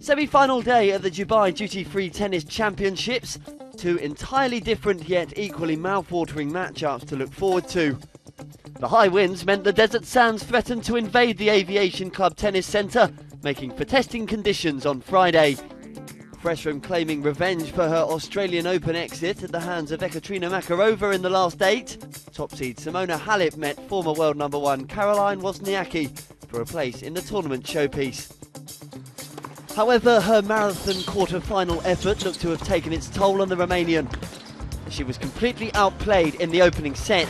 Semi-final day at the Dubai Duty-Free Tennis Championships. Two entirely different yet equally mouth-watering matchups to look forward to. The high winds meant the desert sands threatened to invade the Aviation Club Tennis Centre, making for testing conditions on Friday. Fresh from claiming revenge for her Australian Open exit at the hands of Ekaterina Makarova in the last 8, top seed Simona Halep met former world number 1 Karolina Wozniacki for a place in the tournament showpiece. However, her marathon quarter-final effort looked to have taken its toll on the Romanian. She was completely outplayed in the opening set.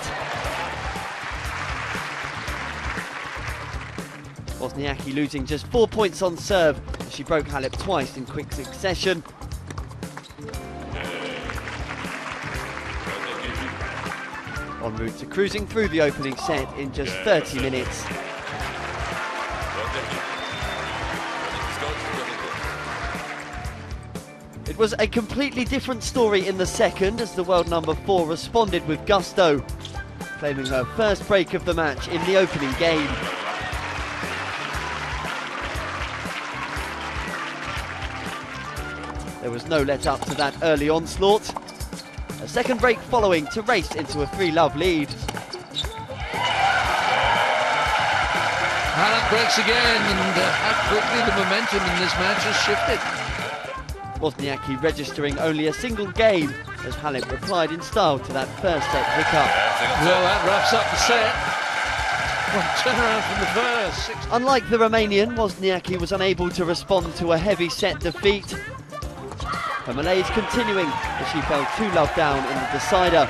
Wozniacki losing just 4 points on serve as she broke Halep twice in quick succession. En route to cruising through the opening set in just 30 minutes. It was a completely different story in the second as the world number 4 responded with gusto, claiming her first break of the match in the opening game. There was no let-up to that early onslaught. A second break following to race into a 3-love lead. Halep breaks again, and how quickly the momentum in this match has shifted. Wozniacki registering only a single game as Halep replied in style to that first set hiccup. Well, that wraps up the set. Well, turnaround from the first. Unlike the Romanian, Wozniacki was unable to respond to a heavy set defeat. Her malaise continuing as she fell 2-love down in the decider.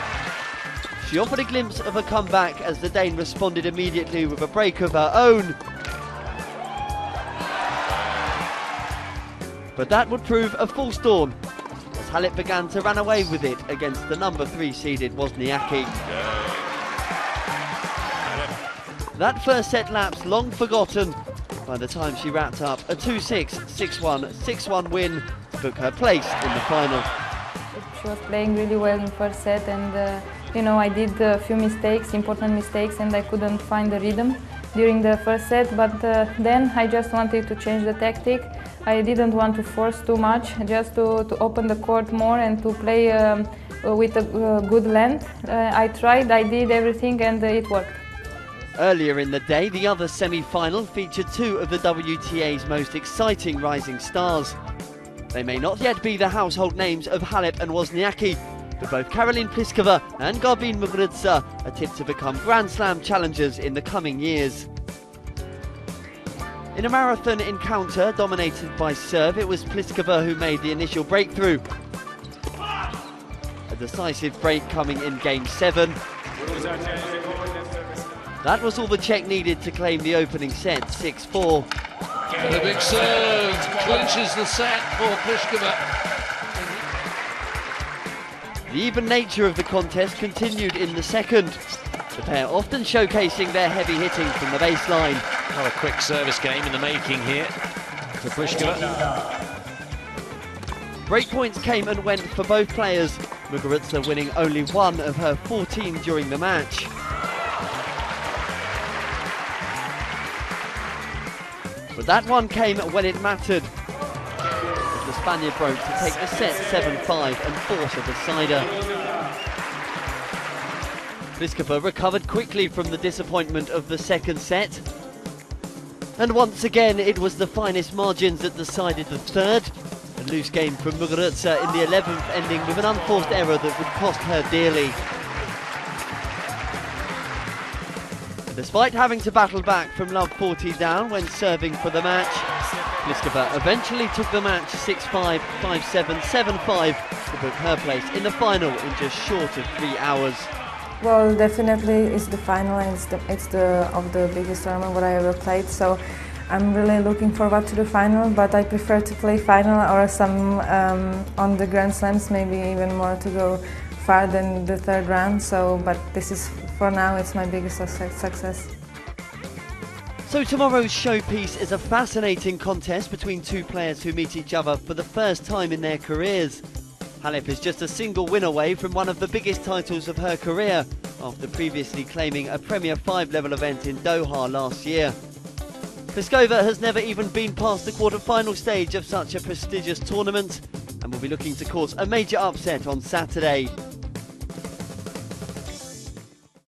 She offered a glimpse of a comeback as the Dane responded immediately with a break of her own. But that would prove a false dawn as Halep began to run away with it against the number 3 seeded Wozniacki. That first set lapse long forgotten by the time she wrapped up a 2-6, 6-1, 6-1 win to book her place in the final. She was playing really well in first set, and you know, I did a few mistakes, important mistakes, and I couldn't find the rhythm during the first set, but then I just wanted to change the tactic. I didn't want to force too much, just to open the court more and to play with a good length. I tried, I did everything, and it worked. Earlier in the day, the other semi-final featured 2 of the WTA's most exciting rising stars. They may not yet be the household names of Halep and Wozniacki, but both Karolina Pliskova and Garbine Muguruza are tipped to become Grand Slam challengers in the coming years. In a marathon encounter dominated by serve, it was Pliskova who made the initial breakthrough. A decisive break coming in Game 7. That was all the Czech needed to claim the opening set, 6-4. And a big serve clinches the set for Pliskova. The even nature of the contest continued in the second. The pair often showcasing their heavy hitting from the baseline. Not a quick service game in the making here for Pliskova. Breakpoints came and went for both players, Muguruza winning only 1 of her 14 during the match. But that one came when it mattered, as the Spaniard broke to take the set 7-5 and force a decider. Pliskova recovered quickly from the disappointment of the second set. And once again, it was the finest margins that decided the third. A loose game from Muguruza in the 11th, ending with an unforced error that would cost her dearly. Despite having to battle back from love 40 down when serving for the match, Pliskova eventually took the match 6-5, 5-7, 7-5 to book her place in the final in just short of 3 hours. Well, definitely it's the final, and it's the biggest tournament what I ever played. So I'm really looking forward to the final, but I prefer to play final or some on the Grand Slams, maybe even more to go far than the third round. So, but this is, for now, it's my biggest success. So tomorrow's showpiece is a fascinating contest between 2 players who meet each other for the first time in their careers. Halep is just a single win away from one of the biggest titles of her career, after previously claiming a Premier 5 level event in Doha last year. Pliskova has never even been past the quarter-final stage of such a prestigious tournament and will be looking to cause a major upset on Saturday.